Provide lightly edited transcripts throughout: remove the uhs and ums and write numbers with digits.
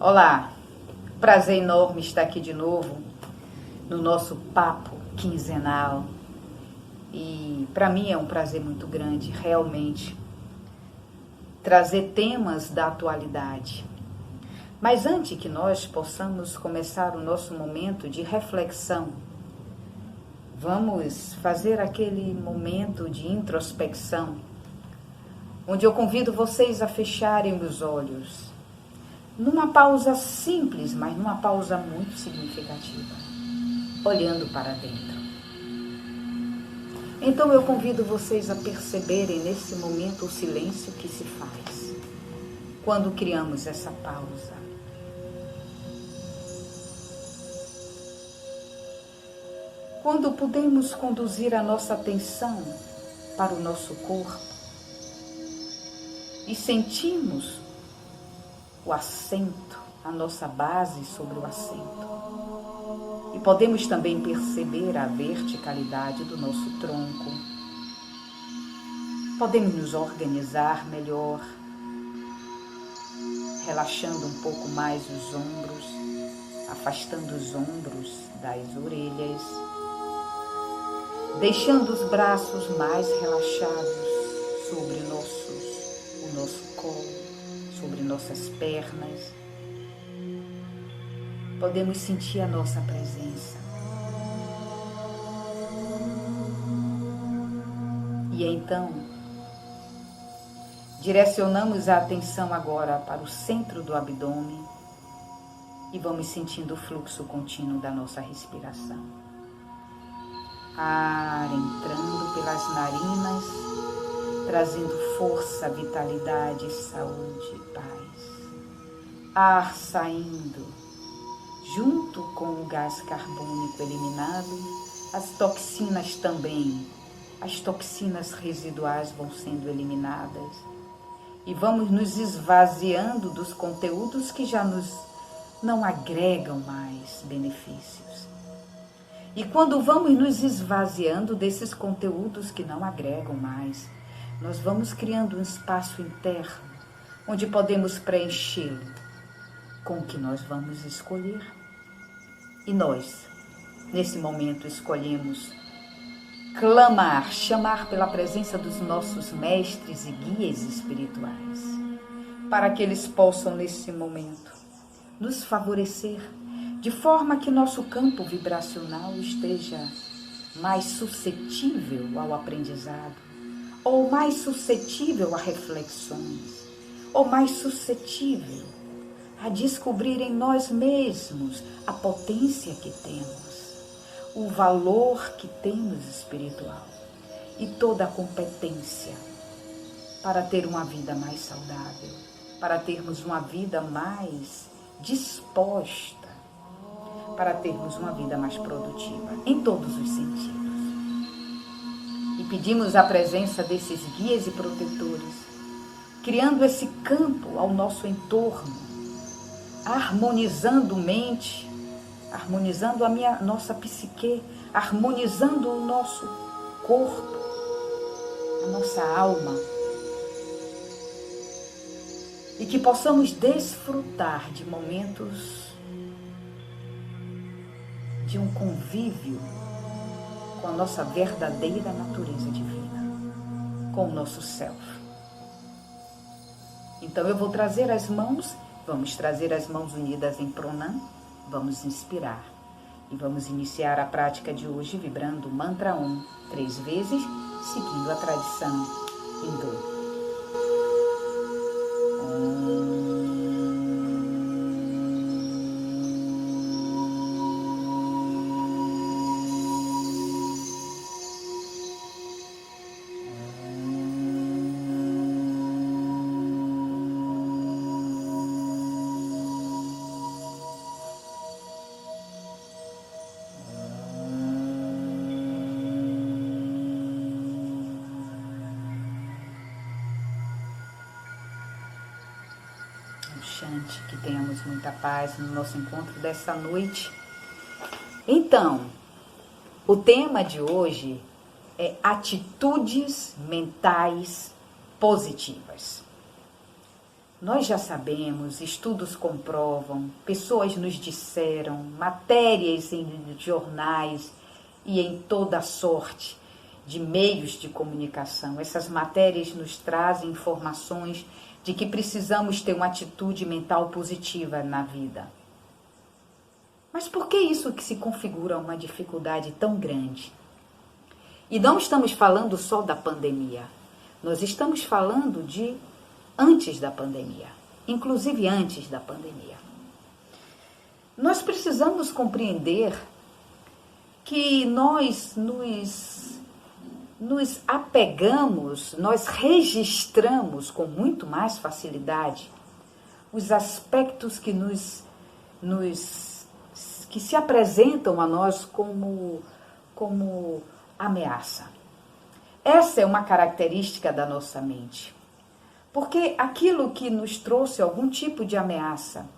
Olá, prazer enorme estar aqui de novo no nosso papo quinzenal e para mim é um prazer muito grande realmente trazer temas da atualidade. Mas antes que nós possamos começar o nosso momento de reflexão, vamos fazer aquele momento de introspecção, onde eu convido vocês a fecharem os olhos, numa pausa simples, mas numa pausa muito significativa, olhando para dentro. Então eu convido vocês a perceberem nesse momento o silêncio que se faz quando criamos essa pausa. Quando podemos conduzir a nossa atenção para o nosso corpo e sentimos o assento, a nossa base sobre o assento. E podemos também perceber a verticalidade do nosso tronco. Podemos nos organizar melhor, relaxando um pouco mais os ombros, afastando os ombros das orelhas, deixando os braços mais relaxados sobre o nosso colo, sobre nossas pernas. Podemos sentir a nossa presença. E então, direcionamos a atenção agora para o centro do abdômen e vamos sentindo o fluxo contínuo da nossa respiração. Ar entrando pelas narinas, trazendo força, vitalidade, saúde e paz. Ar saindo, junto com o gás carbônico eliminado, as toxinas também. As toxinas residuais vão sendo eliminadas e vamos nos esvaziando dos conteúdos que já não agregam mais benefícios. E quando vamos nos esvaziando desses conteúdos que não agregam mais, nós vamos criando um espaço interno onde podemos preenchê-lo com o que nós vamos escolher. E nós, nesse momento, escolhemos clamar, chamar pela presença dos nossos mestres e guias espirituais, para que eles possam, nesse momento, nos favorecer, de forma que nosso campo vibracional esteja mais suscetível ao aprendizado, ou mais suscetível a reflexões, ou mais suscetível a descobrir em nós mesmos a potência que temos, o valor que temos espiritual e toda a competência para ter uma vida mais saudável, para termos uma vida mais disposta, para termos uma vida mais produtiva, em todos os sentidos. E pedimos a presença desses guias e protetores, criando esse campo ao nosso entorno, harmonizando mente, harmonizando a nossa psique, harmonizando o nosso corpo, a nossa alma, e que possamos desfrutar de momentos de um convívio com a nossa verdadeira natureza divina, com o nosso self. Então eu vou trazer as mãos, vamos trazer as mãos unidas em Pranam, vamos inspirar e vamos iniciar a prática de hoje vibrando o mantra Om 3 vezes, seguindo a tradição hindu. Shanti, que tenhamos muita paz no nosso encontro dessa noite Então, o tema de hoje é atitudes mentais positivas. Nós já sabemos, estudos comprovam, pessoas nos disseram, matérias em jornais e em toda sorte de meios de comunicação. Essas matérias nos trazem informações de que precisamos ter uma atitude mental positiva na vida. Mas por que isso que se configura uma dificuldade tão grande? E não estamos falando só da pandemia. Nós estamos falando de antes da pandemia, inclusive antes da pandemia. Nós precisamos compreender que nós nos apegamos, nós registramos com muito mais facilidade os aspectos que que se apresentam a nós como ameaça. Essa é uma característica da nossa mente. Porque aquilo que nos trouxe algum tipo de ameaça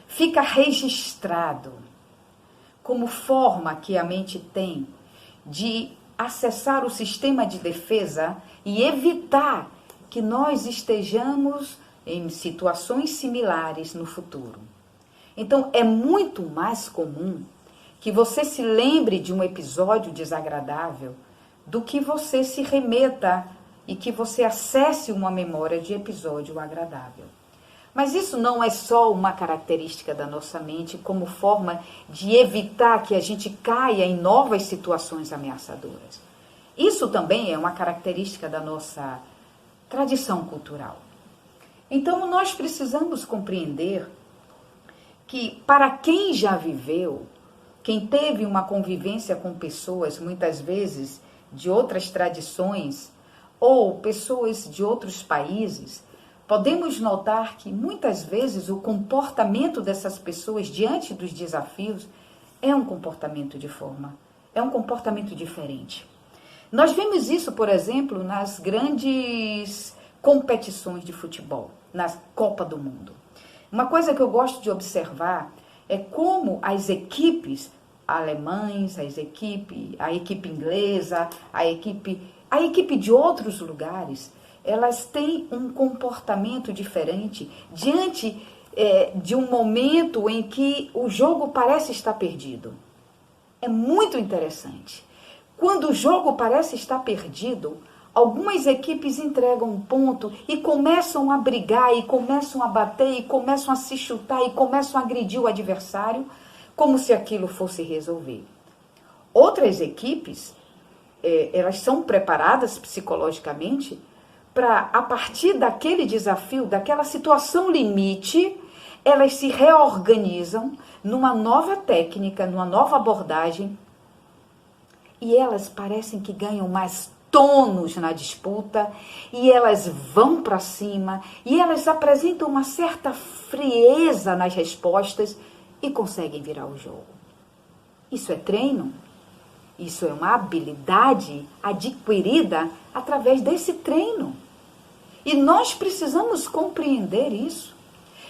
fica registrado como forma que a mente tem de acessar o sistema de defesa e evitar que nós estejamos em situações similares no futuro. Então, é muito mais comum que você se lembre de um episódio desagradável do que você se remeta e que você acesse uma memória de episódio agradável. Mas isso não é só uma característica da nossa mente como forma de evitar que a gente caia em novas situações ameaçadoras. Isso também é uma característica da nossa tradição cultural. Então, nós precisamos compreender que para quem já viveu, quem teve uma convivência com pessoas, muitas vezes, de outras tradições, ou pessoas de outros países, podemos notar que muitas vezes o comportamento dessas pessoas diante dos desafios é um comportamento é um comportamento diferente. Nós vemos isso, por exemplo, nas grandes competições de futebol, na Copa do Mundo. Uma coisa que eu gosto de observar é como as equipes alemães, a equipe inglesa, a equipe de outros lugares, elas têm um comportamento diferente diante de um momento em que o jogo parece estar perdido. É muito interessante. Quando o jogo parece estar perdido, algumas equipes entregam um ponto e começam a brigar, e começam a bater, e começam a se chutar, e começam a agredir o adversário, como se aquilo fosse resolver. Outras equipes, elas são preparadas psicologicamente para, a partir daquele desafio, daquela situação limite, elas se reorganizam numa nova técnica, numa nova abordagem, e elas parecem que ganham mais tônus na disputa, e elas vão para cima, e elas apresentam uma certa frieza nas respostas e conseguem virar o jogo. Isso é treino? Isso é uma habilidade adquirida através desse treino. E nós precisamos compreender isso.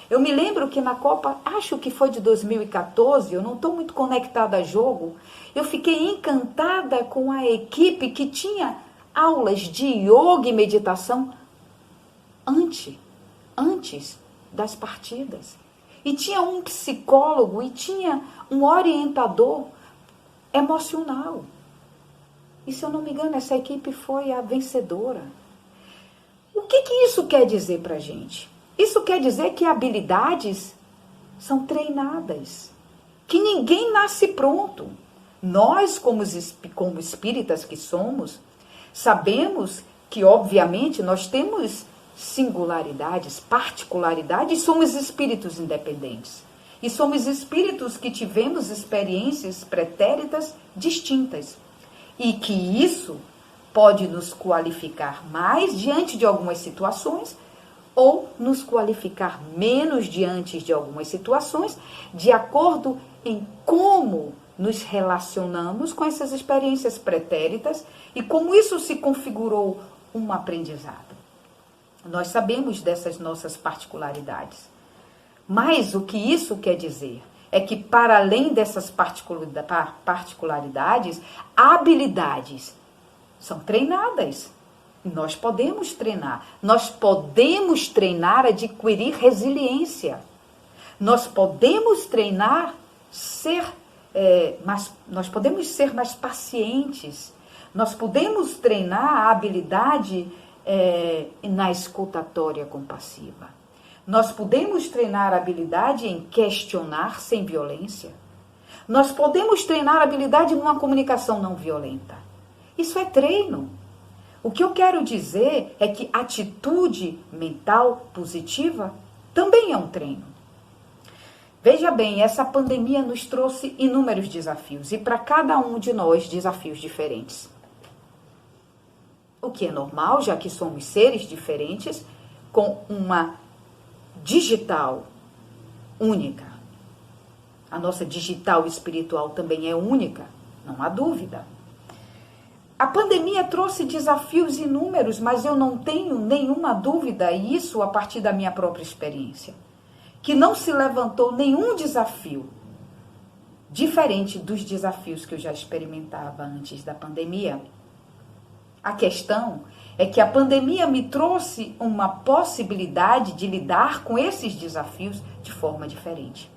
Eu me lembro que na Copa, acho que foi de 2014, eu não estou muito conectada a jogo, eu fiquei encantada com a equipe que tinha aulas de yoga e meditação antes das partidas. E tinha um psicólogo e tinha um orientador emocional. E se eu não me engano, essa equipe foi a vencedora. O que isso quer dizer para a gente? Isso quer dizer que habilidades são treinadas, que ninguém nasce pronto. Nós, como espíritas que somos, sabemos que, obviamente, nós temos singularidades, particularidades, somos espíritos independentes. E somos espíritos que tivemos experiências pretéritas distintas. E que isso pode nos qualificar mais diante de algumas situações ou nos qualificar menos diante de algumas situações, de acordo em como nos relacionamos com essas experiências pretéritas e como isso se configurou um aprendizado. Nós sabemos dessas nossas particularidades. Mas o que isso quer dizer? é que, para além dessas particularidades, habilidades são treinadas. Nós podemos treinar. Nós podemos treinar, adquirir resiliência. Nós podemos treinar, nós podemos ser mais pacientes. Nós podemos treinar a habilidade na escutatória compassiva. Nós podemos treinar a habilidade em questionar sem violência. Nós podemos treinar a habilidade numa comunicação não violenta. Isso é treino. O que eu quero dizer é que atitude mental positiva também é um treino. Veja bem, essa pandemia nos trouxe inúmeros desafios e para cada um de nós desafios diferentes. O que é normal, já que somos seres diferentes com uma digital única. A nossa digital espiritual também é única, não há dúvida. A pandemia trouxe desafios inúmeros, mas eu não tenho nenhuma dúvida, e isso a partir da minha própria experiência, que não se levantou nenhum desafio diferente dos desafios que eu já experimentava antes da pandemia. A questão é que a pandemia me trouxe uma possibilidade de lidar com esses desafios de forma diferente.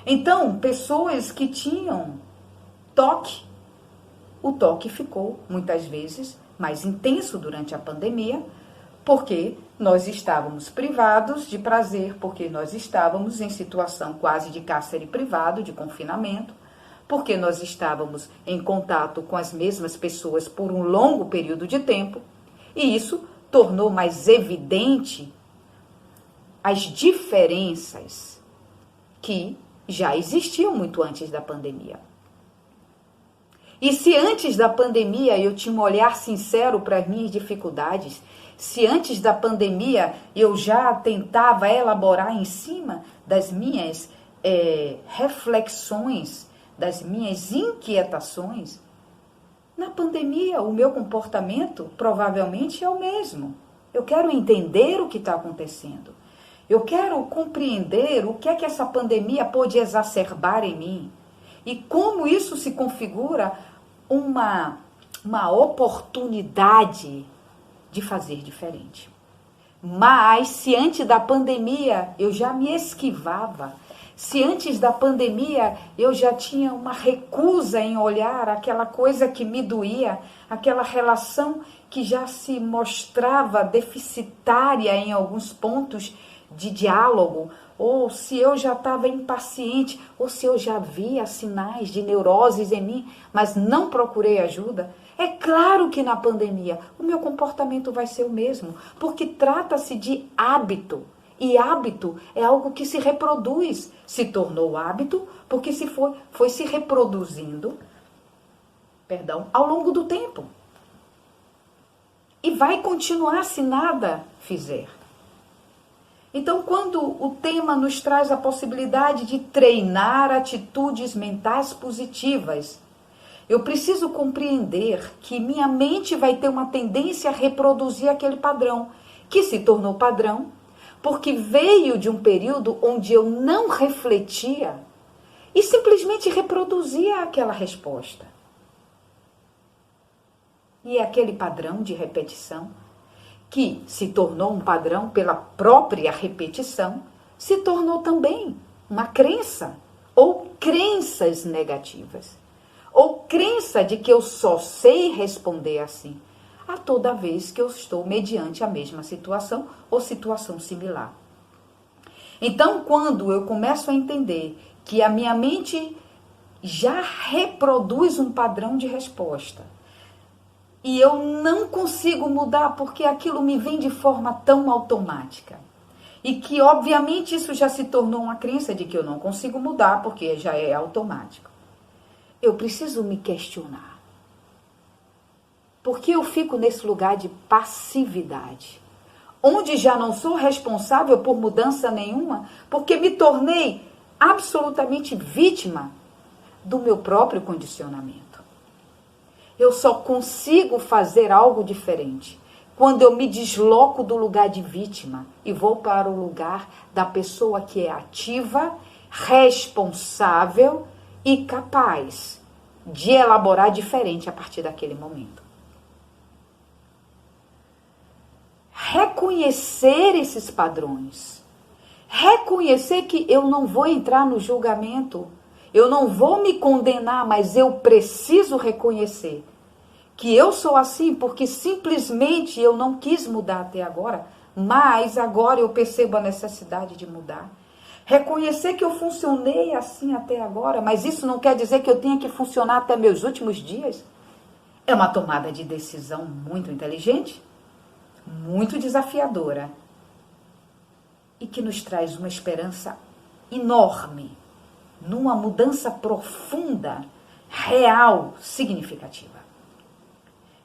Então, pessoas que tinham toque, o toque ficou, muitas vezes, mais intenso durante a pandemia, porque nós estávamos privados de prazer, porque nós estávamos em situação quase de cárcere privado, de confinamento, porque nós estávamos em contato com as mesmas pessoas por um longo período de tempo, e isso tornou mais evidente as diferenças que já existiam muito antes da pandemia. E se antes da pandemia eu tinha um olhar sincero para as minhas dificuldades, se antes da pandemia eu já tentava elaborar em cima das minhas reflexões, das minhas inquietações, na pandemia o meu comportamento provavelmente é o mesmo. Eu quero entender o que está acontecendo. Eu quero compreender o que é que essa pandemia pode exacerbar em mim e como isso se configura uma oportunidade de fazer diferente. Mas se antes da pandemia eu já me esquivava, se antes da pandemia eu já tinha uma recusa em olhar aquela coisa que me doía, aquela relação que já se mostrava deficitária em alguns pontos de diálogo, ou se eu já estava impaciente, ou se eu já via sinais de neuroses em mim, mas não procurei ajuda, é claro que na pandemia o meu comportamento vai ser o mesmo, porque trata-se de hábito. E hábito é algo que se reproduz, se tornou hábito, porque foi se reproduzindo, ao longo do tempo. E vai continuar se nada fizer. Então, quando o tema nos traz a possibilidade de treinar atitudes mentais positivas, eu preciso compreender que minha mente vai ter uma tendência a reproduzir aquele padrão, que se tornou padrão, porque veio de um período onde eu não refletia e simplesmente reproduzia aquela resposta. E é aquele padrão de repetição, que se tornou um padrão pela própria repetição, se tornou também uma crença, ou crenças negativas, ou crença de que eu só sei responder assim, a toda vez que eu estou mediante a mesma situação ou situação similar. Então, quando eu começo a entender que a minha mente já reproduz um padrão de resposta, e eu não consigo mudar porque aquilo me vem de forma tão automática. E que, obviamente, isso já se tornou uma crença de que eu não consigo mudar porque já é automático. Eu preciso me questionar. Porque eu fico nesse lugar de passividade, onde já não sou responsável por mudança nenhuma, porque me tornei absolutamente vítima do meu próprio condicionamento. Eu só consigo fazer algo diferente quando eu me desloco do lugar de vítima e vou para o lugar da pessoa que é ativa responsável e capaz de elaborar diferente a partir daquele momento. Reconhecer esses padrões. Reconhecer que eu não vou entrar no julgamento, eu não vou me condenar, mas eu preciso reconhecer que eu sou assim porque simplesmente eu não quis mudar até agora, mas agora eu percebo a necessidade de mudar. Reconhecer que eu funcionei assim até agora, mas isso não quer dizer que eu tenha que funcionar até meus últimos dias. É uma tomada de decisão muito inteligente, muito desafiadora e que nos traz uma esperança enorme numa mudança profunda, real, significativa.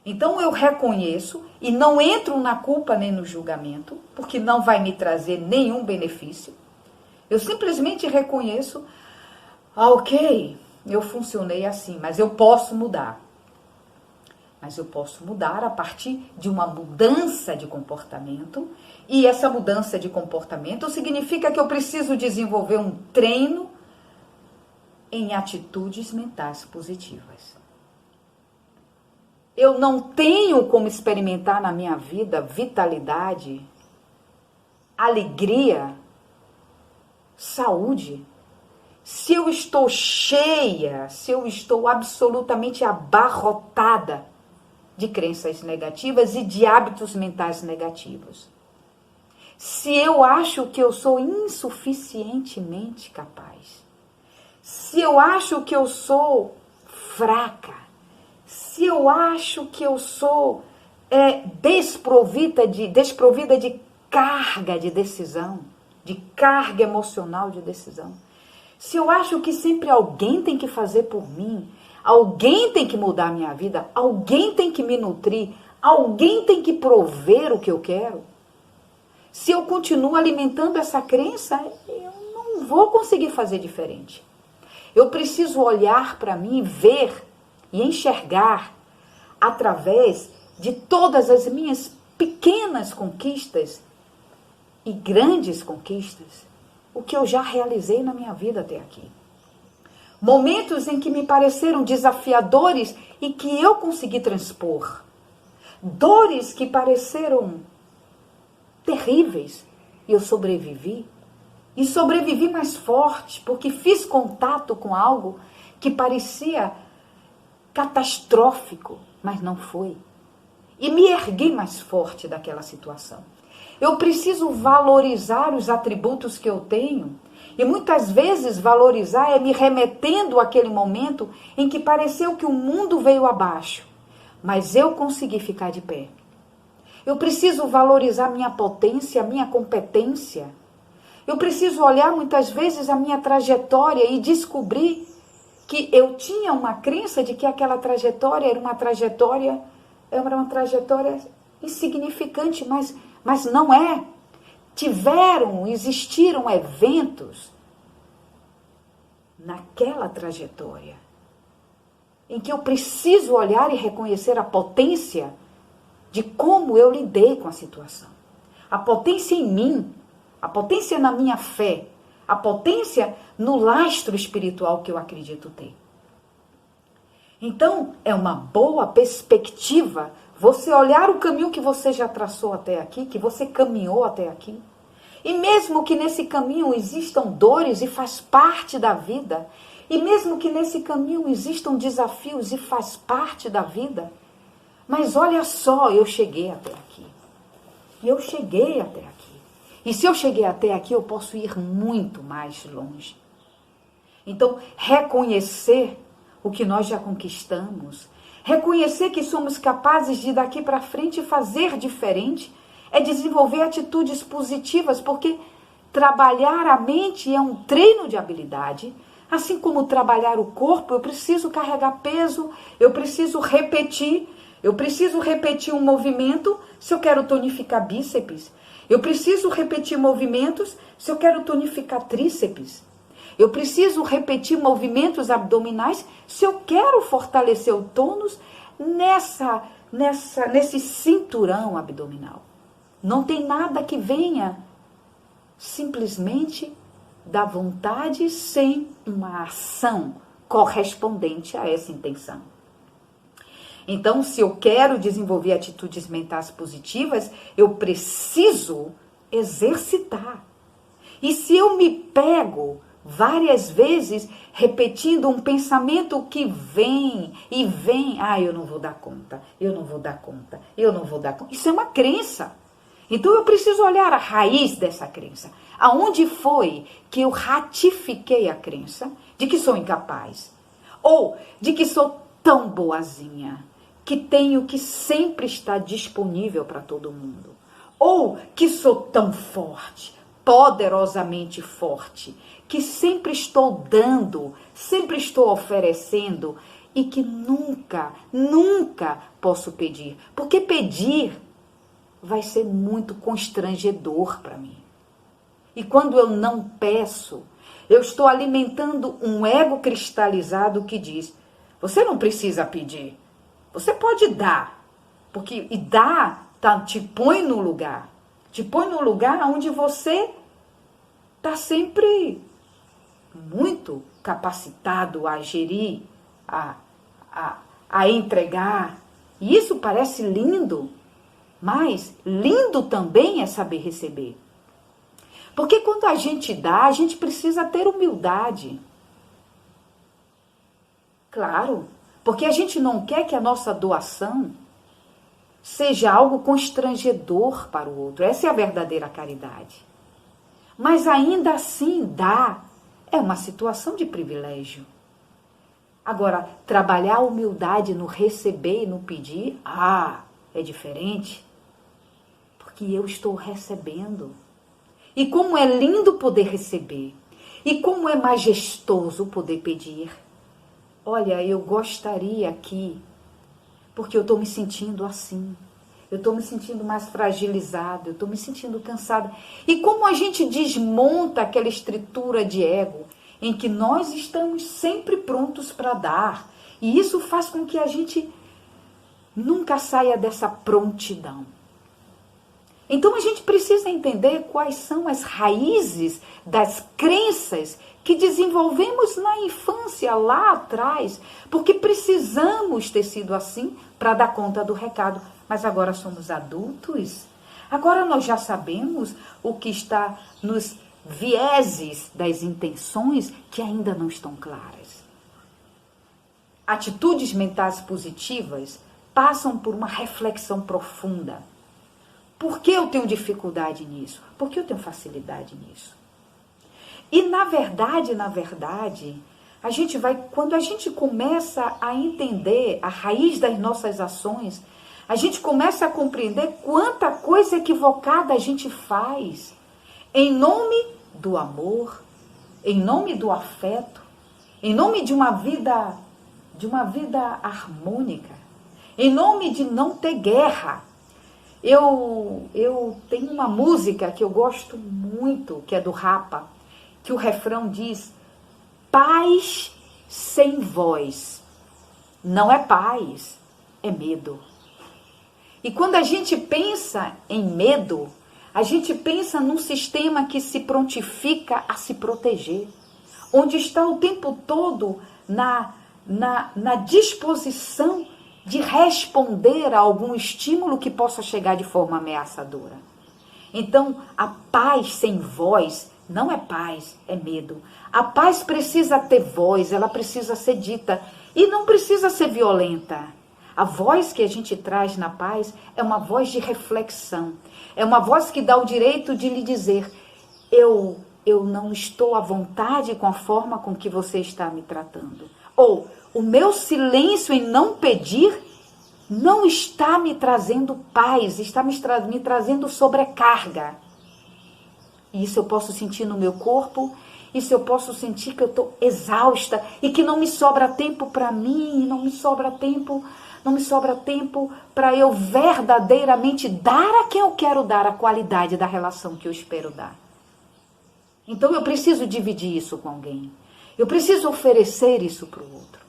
Então eu reconheço e não entro na culpa nem no julgamento, porque não vai me trazer nenhum benefício. Eu simplesmente reconheço, ok, eu funcionei assim, mas eu posso mudar. Mas eu posso mudar a partir de uma mudança de comportamento. E essa mudança de comportamento significa que eu preciso desenvolver um treino em atitudes mentais positivas. Eu não tenho como experimentar na minha vida vitalidade, alegria, saúde, se eu estou cheia, se eu estou absolutamente abarrotada de crenças negativas e de hábitos mentais negativos. Se eu acho que eu sou insuficientemente capaz, se eu acho que eu sou fraca, se eu acho que eu sou desprovida de carga de decisão, de carga emocional de decisão, se eu acho que sempre alguém tem que fazer por mim, alguém tem que mudar a minha vida, alguém tem que me nutrir, alguém tem que prover o que eu quero, se eu continuo alimentando essa crença, eu não vou conseguir fazer diferente. Eu preciso olhar para mim, ver e enxergar através de todas as minhas pequenas conquistas e grandes conquistas, o que eu já realizei na minha vida até aqui. Momentos em que me pareceram desafiadores e que eu consegui transpor. Dores que pareceram terríveis e eu sobrevivi. E sobrevivi mais forte, porque fiz contato com algo que parecia catastrófico, mas não foi. E me ergui mais forte daquela situação. Eu preciso valorizar os atributos que eu tenho. E muitas vezes valorizar é me remetendo àquele momento em que pareceu que o mundo veio abaixo. Mas eu consegui ficar de pé. Eu preciso valorizar minha potência, minha competência. Eu preciso olhar muitas vezes a minha trajetória e descobrir que eu tinha uma crença de que aquela trajetória era uma trajetória insignificante, mas não é. Existiram eventos naquela trajetória em que eu preciso olhar e reconhecer a potência de como eu lidei com a situação. A potência em mim, a potência na minha fé, a potência no lastro espiritual que eu acredito ter. Então, é uma boa perspectiva você olhar o caminho que você já traçou até aqui, que você caminhou até aqui. E mesmo que nesse caminho existam dores e faz parte da vida, e mesmo que nesse caminho existam desafios e faz parte da vida, mas olha só, eu cheguei até aqui. Eu cheguei até aqui. E se eu cheguei até aqui, eu posso ir muito mais longe. Então, reconhecer o que nós já conquistamos, reconhecer que somos capazes de daqui para frente fazer diferente, é desenvolver atitudes positivas, porque trabalhar a mente é um treino de habilidade, assim como trabalhar o corpo, eu preciso carregar peso, eu preciso repetir um movimento se eu quero tonificar bíceps. Eu preciso repetir movimentos se eu quero tonificar tríceps. Eu preciso repetir movimentos abdominais se eu quero fortalecer o tônus nesse cinturão abdominal. Não tem nada que venha simplesmente da vontade sem uma ação correspondente a essa intenção. Então, se eu quero desenvolver atitudes mentais positivas, eu preciso exercitar. E se eu me pego várias vezes repetindo um pensamento que vem e vem, eu não vou dar conta, eu não vou dar conta, eu não vou dar conta. Isso é uma crença. Então eu preciso olhar a raiz dessa crença. Aonde foi que eu ratifiquei a crença de que sou incapaz? Ou de que sou tão boazinha, que tenho que sempre estar disponível para todo mundo? Ou que sou tão forte, poderosamente forte, que sempre estou dando, sempre estou oferecendo e que nunca, nunca posso pedir? Porque pedir vai ser muito constrangedor para mim. E quando eu não peço, eu estou alimentando um ego cristalizado que diz: você não precisa pedir, você pode dar, porque e dar te põe no lugar onde você está sempre muito capacitado a gerir, a entregar. E isso parece lindo, mas lindo também é saber receber. Porque quando a gente dá, a gente precisa ter humildade. Claro, porque a gente não quer que a nossa doação seja algo constrangedor para o outro. Essa é a verdadeira caridade. Mas ainda assim dar é uma situação de privilégio. Agora, trabalhar a humildade no receber e no pedir, é diferente. Porque eu estou recebendo. E como é lindo poder receber. E como é majestoso poder pedir. Olha, eu gostaria aqui, porque eu estou me sentindo assim. Eu estou me sentindo mais fragilizada, eu estou me sentindo cansada. E como a gente desmonta aquela estrutura de ego, em que nós estamos sempre prontos para dar. E isso faz com que a gente nunca saia dessa prontidão. Então a gente precisa entender quais são as raízes das crenças que desenvolvemos na infância, lá atrás, porque precisamos ter sido assim para dar conta do recado. Mas agora somos adultos, agora nós já sabemos o que está nos vieses das intenções que ainda não estão claras. Atitudes mentais positivas passam por uma reflexão profunda. Por que eu tenho dificuldade nisso? Por que eu tenho facilidade nisso? E na verdade, quando a gente começa a entender a raiz das nossas ações, a gente começa a compreender quanta coisa equivocada a gente faz em nome do amor, em nome do afeto, em nome de uma vida harmônica, em nome de não ter guerra. Eu tenho uma música que eu gosto muito, que é do Rapa, que o refrão diz: paz sem voz. Não é paz, é medo. E quando a gente pensa em medo, a gente pensa num sistema que se prontifica a se proteger, onde está o tempo todo na disposição de responder a algum estímulo que possa chegar de forma ameaçadora. Então, a paz sem voz não é paz, é medo. A paz precisa ter voz, ela precisa ser dita e não precisa ser violenta. A voz que a gente traz na paz é uma voz de reflexão. É uma voz que dá o direito de lhe dizer: eu não estou à vontade com a forma com que você está me tratando. Ou o meu silêncio em não pedir não está me trazendo paz, está me trazendo sobrecarga. E isso eu posso sentir no meu corpo, isso eu posso sentir que eu estou exausta e que não me sobra tempo para mim, não me sobra tempo para eu verdadeiramente dar a quem eu quero dar, a qualidade da relação que eu espero dar. Então eu preciso dividir isso com alguém. Eu preciso oferecer isso para o outro.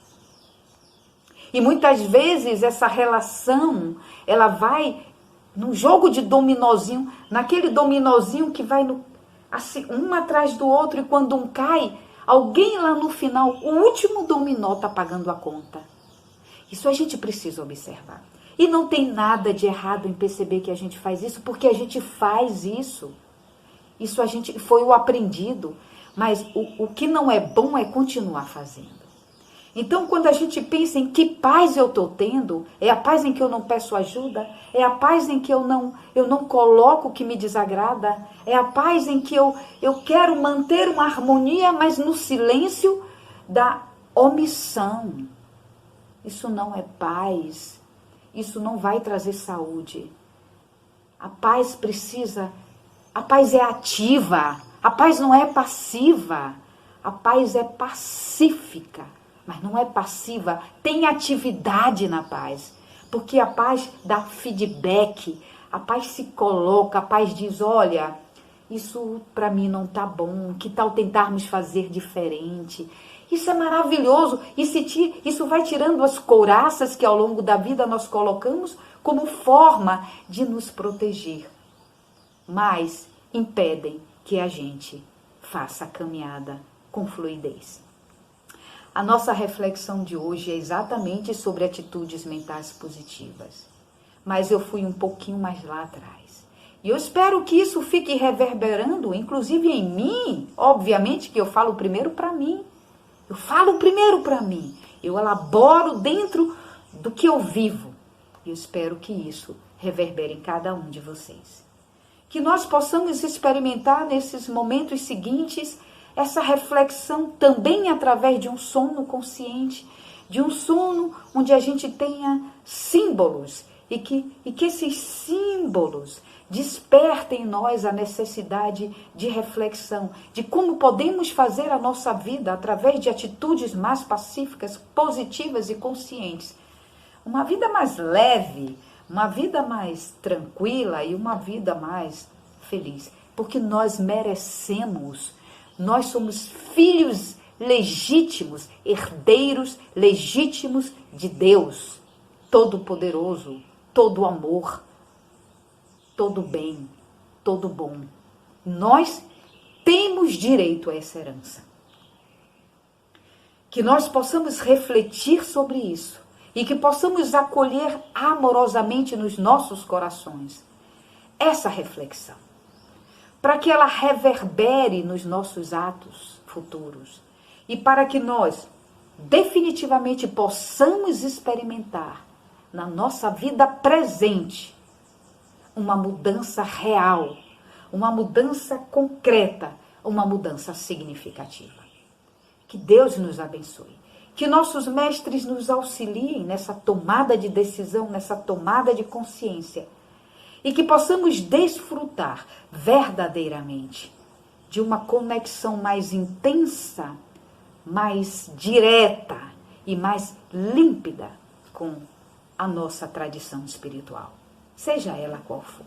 E muitas vezes essa relação, ela vai num jogo de dominozinho, naquele dominozinho que vai assim, um atrás do outro, e quando um cai, alguém lá no final, o último dominó está pagando a conta. Isso a gente precisa observar. E não tem nada de errado em perceber que a gente faz isso, porque a gente faz isso. Isso a gente foi o aprendido. Mas o que não é bom é continuar fazendo. Então, quando a gente pensa em que paz eu estou tendo, é a paz em que eu não peço ajuda, é a paz em que eu não coloco o que me desagrada, é a paz em que eu quero manter uma harmonia, mas no silêncio da omissão. Isso não é paz, isso não vai trazer saúde. A paz é ativa, a paz não é passiva, a paz é pacífica. Mas não é passiva, tem atividade na paz. Porque a paz dá feedback, a paz se coloca, a paz diz, olha, isso para mim não tá bom, que tal tentarmos fazer diferente? Isso é maravilhoso, isso vai tirando as couraças que ao longo da vida nós colocamos como forma de nos proteger. Mas impedem que a gente faça a caminhada com fluidez. A nossa reflexão de hoje é exatamente sobre atitudes mentais positivas. Mas eu fui um pouquinho mais lá atrás. E eu espero que isso fique reverberando, inclusive em mim. Obviamente que eu falo primeiro para mim. Eu elaboro dentro do que eu vivo. E eu espero que isso reverbere em cada um de vocês. Que nós possamos experimentar nesses momentos seguintes essa reflexão também através de um sono consciente, de um sono onde a gente tenha símbolos e que esses símbolos despertem em nós a necessidade de reflexão, de como podemos fazer a nossa vida através de atitudes mais pacíficas, positivas e conscientes. Uma vida mais leve, uma vida mais tranquila e uma vida mais feliz, porque nós merecemos. Nós somos filhos legítimos, herdeiros legítimos de Deus, todo-poderoso, todo amor, todo bem, todo bom. Nós temos direito a essa herança. Que nós possamos refletir sobre isso e que possamos acolher amorosamente nos nossos corações essa reflexão, para que ela reverbere nos nossos atos futuros e para que nós definitivamente possamos experimentar na nossa vida presente uma mudança real, uma mudança concreta, uma mudança significativa. Que Deus nos abençoe, que nossos mestres nos auxiliem nessa tomada de decisão, nessa tomada de consciência, e que possamos desfrutar verdadeiramente de uma conexão mais intensa, mais direta e mais límpida com a nossa tradição espiritual, seja ela qual for.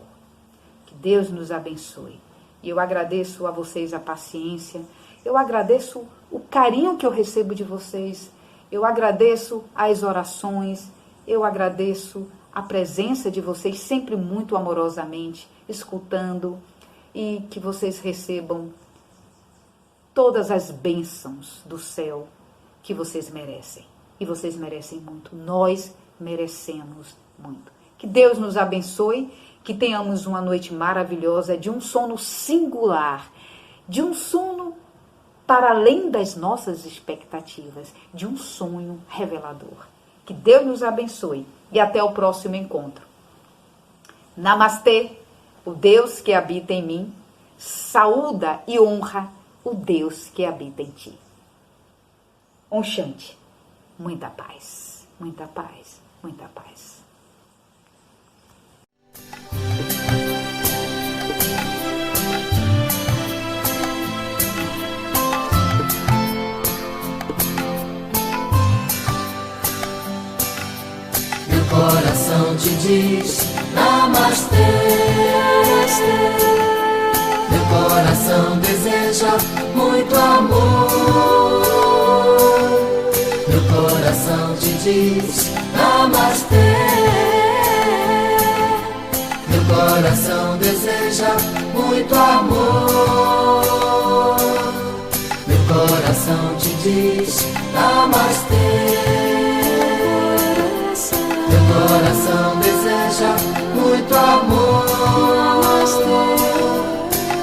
Que Deus nos abençoe. E eu agradeço a vocês a paciência, eu agradeço o carinho que eu recebo de vocês, eu agradeço as orações, eu agradeço a presença de vocês sempre muito amorosamente, escutando, e que vocês recebam todas as bênçãos do céu que vocês merecem. E vocês merecem muito, nós merecemos muito. Que Deus nos abençoe, que tenhamos uma noite maravilhosa, de um sono singular, de um sono para além das nossas expectativas, de um sonho revelador. Que Deus nos abençoe e até o próximo encontro. Namastê, o Deus que habita em mim, saúda e honra o Deus que habita em ti. Om Shanti, muita paz, muita paz, muita paz. Coração te diz Namastê. Meu coração deseja muito amor. Meu coração te diz Namastê. Meu coração deseja muito amor. Meu coração te diz namastê. Meu coração deseja muito amor.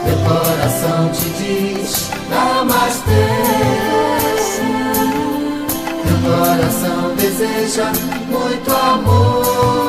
Meu coração te diz namastê. Meu coração deseja muito amor.